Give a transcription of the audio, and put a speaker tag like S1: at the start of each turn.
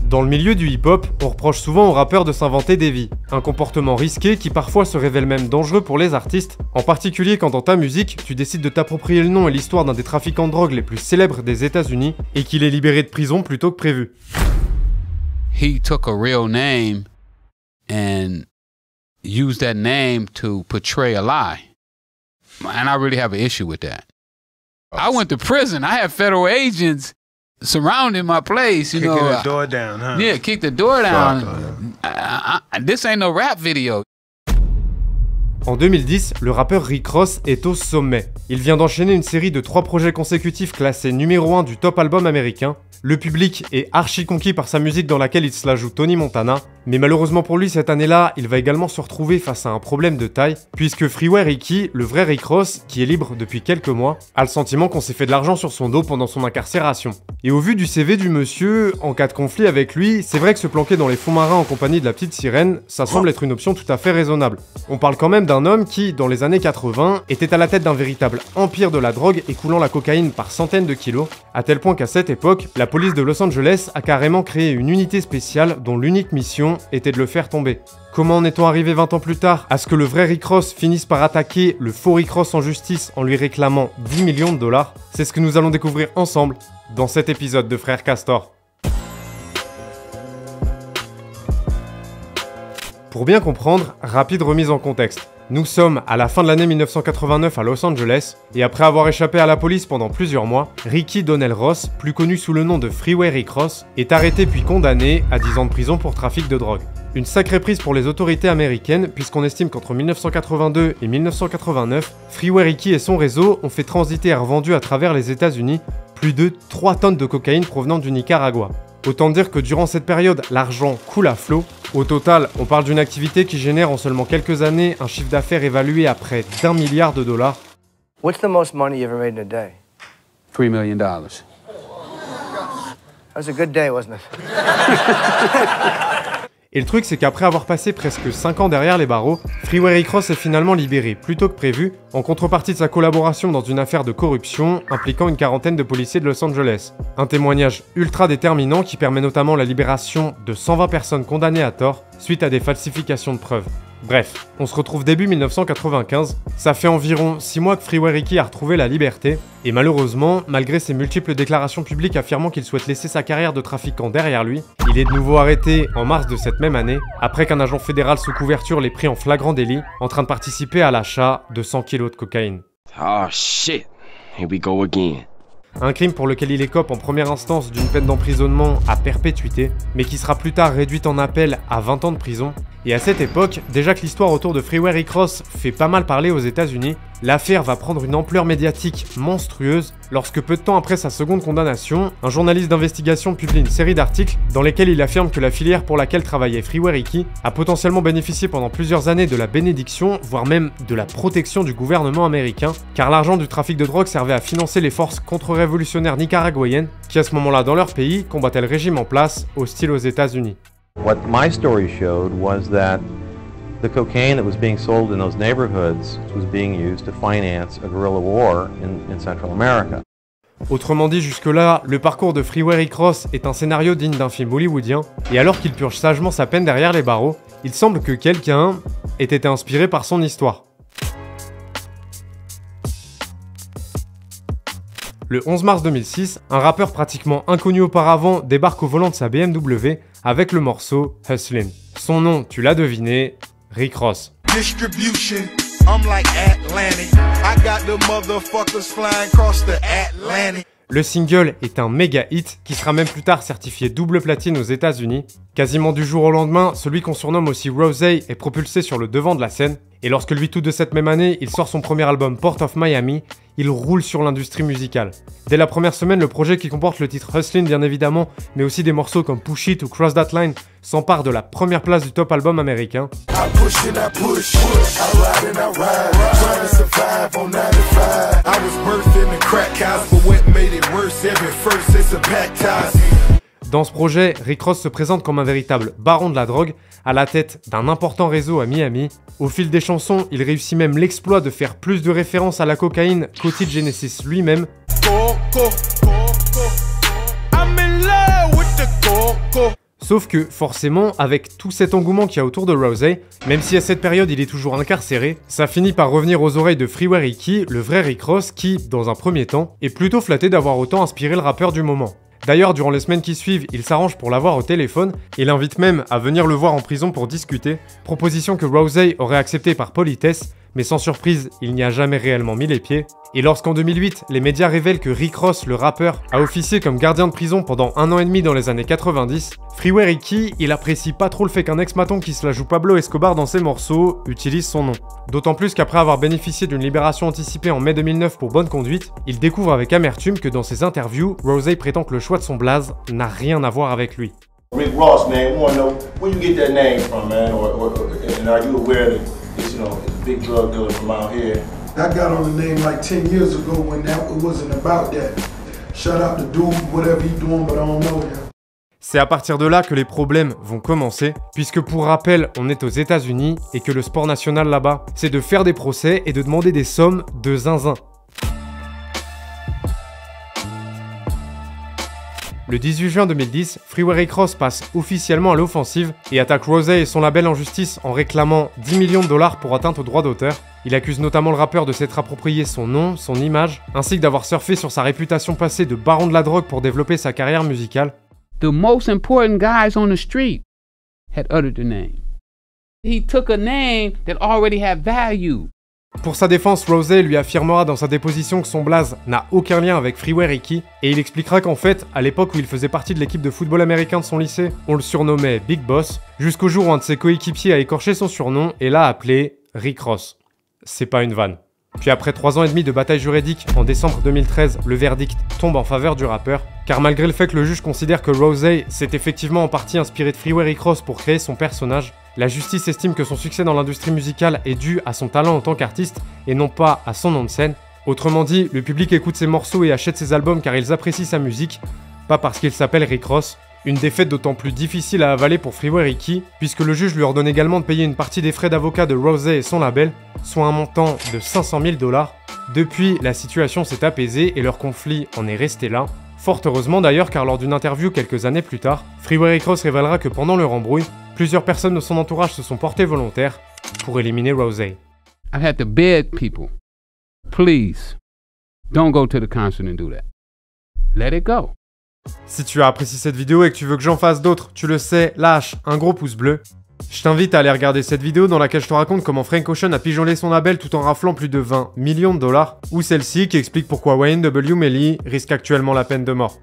S1: Dans le milieu du hip-hop, on reproche souvent aux rappeurs de s'inventer des vies, un comportement risqué qui parfois se révèle même dangereux pour les artistes, en particulier quand dans ta musique, tu décides de t'approprier le nom et l'histoire d'un des trafiquants de drogue les plus célèbres des États-Unis et qu'il est libéré de prison plus tôt que prévu.
S2: He took a real name and used that name to portray a lie. And I really have an issue with that. I went to prison. I had federal agents surrounding my place, you know.
S3: Kicking the door down, huh?
S2: Yeah, kick the door down. This ain't no rap video.
S1: En 2010, le rappeur Rick Ross est au sommet. Il vient d'enchaîner une série de 3 projets consécutifs classés numéro 1 du top album américain. Le public est archi conquis par sa musique dans laquelle il se la joue Tony Montana, mais malheureusement pour lui cette année-là, il va également se retrouver face à un problème de taille, puisque Freeway Ricky, le vrai Rick Ross, qui est libre depuis quelques mois, a le sentiment qu'on s'est fait de l'argent sur son dos pendant son incarcération. Et au vu du CV du monsieur, en cas de conflit avec lui, c'est vrai que se planquer dans les fonds marins en compagnie de la petite sirène, ça semble être une option tout à fait raisonnable. On parle quand même d'un homme qui, dans les années 80, était à la tête d'un véritable empire de la drogue écoulant la cocaïne par centaines de kilos, à tel point qu'à cette époque, la police de Los Angeles a carrément créé une unité spéciale dont l'unique mission était de le faire tomber. Comment en est-on arrivé 20 ans plus tard à ce que le vrai Rick Ross finisse par attaquer le faux Rick Ross en justice en lui réclamant 10 millions de dollars? C'est ce que nous allons découvrir ensemble dans cet épisode de Frères Castor. Pour bien comprendre, rapide remise en contexte. Nous sommes à la fin de l'année 1989 à Los Angeles, et après avoir échappé à la police pendant plusieurs mois, Ricky Donnell Ross, plus connu sous le nom de Freeway Rick Ross, est arrêté puis condamné à 10 ans de prison pour trafic de drogue. Une sacrée prise pour les autorités américaines, puisqu'on estime qu'entre 1982 et 1989, Freeway Ricky et son réseau ont fait transiter et revendu à travers les États-Unis plus de 3 tonnes de cocaïne provenant du Nicaragua. Autant dire que durant cette période, l'argent coule à flot. Au total, on parle d'une activité qui génère en seulement quelques années un chiffre d'affaires évalué à près d'1 milliard de dollars.
S4: What's the most money you ever made in a day?
S2: $3 million.
S4: That was a good day, wasn't it?
S1: Et le truc, c'est qu'après avoir passé presque 5 ans derrière les barreaux, Freeway Rick Ross est finalement libéré plus tôt que prévu, en contrepartie de sa collaboration dans une affaire de corruption impliquant une quarantaine de policiers de Los Angeles. Un témoignage ultra déterminant qui permet notamment la libération de 120 personnes condamnées à tort suite à des falsifications de preuves. Bref, on se retrouve début 1995, ça fait environ 6 mois que Freeway Ricky a retrouvé la liberté, et malheureusement, malgré ses multiples déclarations publiques affirmant qu'il souhaite laisser sa carrière de trafiquant derrière lui, il est de nouveau arrêté en mars de cette même année, après qu'un agent fédéral sous couverture l'ait pris en flagrant délit, en train de participer à l'achat de 100 kilos de cocaïne.
S5: Oh shit, here we go again.
S1: Un crime pour lequel il écope en première instance d'une peine d'emprisonnement à perpétuité, mais qui sera plus tard réduite en appel à 20 ans de prison. Et à cette époque, déjà que l'histoire autour de Freeway Rick Ross fait pas mal parler aux États-Unis, l'affaire va prendre une ampleur médiatique monstrueuse lorsque peu de temps après sa seconde condamnation, un journaliste d'investigation publie une série d'articles dans lesquels il affirme que la filière pour laquelle travaillait Freeway Ricky a potentiellement bénéficié pendant plusieurs années de la bénédiction, voire même de la protection du gouvernement américain, car l'argent du trafic de drogue servait à financer les forces contre-révolutionnaires nicaraguayennes qui à ce moment-là dans leur pays combattaient le régime en place, hostile aux États-Unis.
S6: What my story showed was that the cocaine that was being sold in those neighborhoods was being used to finance a guerrilla war in Central America.
S1: Autrement dit, jusque-là, le parcours de Freeway Rick Ross est un scénario digne d'un film hollywoodien, et alors qu'il purge sagement sa peine derrière les barreaux, il semble que quelqu'un ait été inspiré par son histoire. Le 11 mars 2006, un rappeur pratiquement inconnu auparavant débarque au volant de sa BMW avec le morceau Hustlin'. Son nom, tu l'as deviné, Rick Ross. Le single est un méga hit qui sera même plus tard certifié double platine aux États-Unis. Quasiment du jour au lendemain, celui qu'on surnomme aussi Rosé est propulsé sur le devant de la scène. Et lorsque le 8 août de cette même année, il sort son premier album Port of Miami, il roule sur l'industrie musicale. Dès la première semaine, le projet qui comporte le titre Hustlin' bien évidemment, mais aussi des morceaux comme Push It ou Cross That Line, s'empare de la première place du top album américain. Dans ce projet, Rick Ross se présente comme un véritable baron de la drogue, à la tête d'un important réseau à Miami. Au fil des chansons, il réussit même l'exploit de faire plus de références à la cocaïne qu'O.T. Genesis lui-même. Sauf que, forcément, avec tout cet engouement qu'il y a autour de Rousey, même si à cette période il est toujours incarcéré, ça finit par revenir aux oreilles de Freeway Ricky, le vrai Rick Ross, qui, dans un premier temps, est plutôt flatté d'avoir autant inspiré le rappeur du moment. D'ailleurs, durant les semaines qui suivent, il s'arrange pour l'avoir au téléphone et l'invite même à venir le voir en prison pour discuter, proposition que Rousey aurait acceptée par politesse, mais sans surprise, il n'y a jamais réellement mis les pieds. Et lorsqu'en 2008, les médias révèlent que Rick Ross, le rappeur, a officié comme gardien de prison pendant 1 an et demi dans les années 90, Freeway Ricky, il apprécie pas trop le fait qu'un ex-maton qui se la joue Pablo Escobar dans ses morceaux utilise son nom. D'autant plus qu'après avoir bénéficié d'une libération anticipée en mai 2009 pour bonne conduite, il découvre avec amertume que dans ses interviews, Rousey prétend que le choix de son blaze n'a rien à voir avec lui.
S3: Rick Ross, man, we want to know where you get that name from, man, and are you aware that it's, it's a big drug dealer from out here?
S7: I got on the name like 10 years ago when it wasn't about that. Shout out to dude, whatever he doing, but I don't know him.
S1: C'est à partir de là que les problèmes vont commencer, puisque pour rappel, on est aux États-Unis et que le sport national là-bas, c'est de faire des procès et de demander des sommes de zinzin. Le 18 juin 2010, Freeway Rick Ross passe officiellement à l'offensive et attaque Rousey et son label en justice en réclamant 10 millions de dollars pour atteinte aux droits d'auteur. Il accuse notamment le rappeur de s'être approprié son nom, son image, ainsi que d'avoir surfé sur sa réputation passée de baron de la drogue pour développer sa carrière musicale.
S2: The most important guys on the street had uttered the name. He took a name that already had value.
S1: Pour sa défense, Rousey lui affirmera dans sa déposition que son blaze n'a aucun lien avec Freeway Ricky, et il expliquera qu'en fait, à l'époque où il faisait partie de l'équipe de football américain de son lycée, on le surnommait Big Boss, jusqu'au jour où un de ses coéquipiers a écorché son surnom et l'a appelé Rick Ross. C'est pas une vanne. Puis après 3 ans et demi de bataille juridique, en décembre 2013, le verdict tombe en faveur du rappeur, car malgré le fait que le juge considère que Rousey s'est effectivement en partie inspiré de Freeway Rick Ross pour créer son personnage, la justice estime que son succès dans l'industrie musicale est dû à son talent en tant qu'artiste et non pas à son nom de scène. Autrement dit, le public écoute ses morceaux et achète ses albums car ils apprécient sa musique, pas parce qu'il s'appelle Rick Ross. Une défaite d'autant plus difficile à avaler pour Freeway Ricky, puisque le juge lui ordonne également de payer une partie des frais d'avocat de Rousey et son label, soit un montant de 500 000 $. Depuis, la situation s'est apaisée et leur conflit en est resté là. Fort heureusement d'ailleurs, car lors d'une interview quelques années plus tard, Freeway Rick Ross révélera que pendant leur embrouille, plusieurs personnes de son entourage se sont portées volontaires pour éliminer Rousey.
S2: I had to beg people, please, don't go to the concert and do that. Let it go.
S1: Si tu as apprécié cette vidéo et que tu veux que j'en fasse d'autres, tu le sais, lâche un gros pouce bleu. Je t'invite à aller regarder cette vidéo dans laquelle je te raconte comment Frank Ocean a pigeonné son label tout en raflant plus de 20 millions de dollars, ou celle-ci qui explique pourquoi Wayne W. Melly risque actuellement la peine de mort.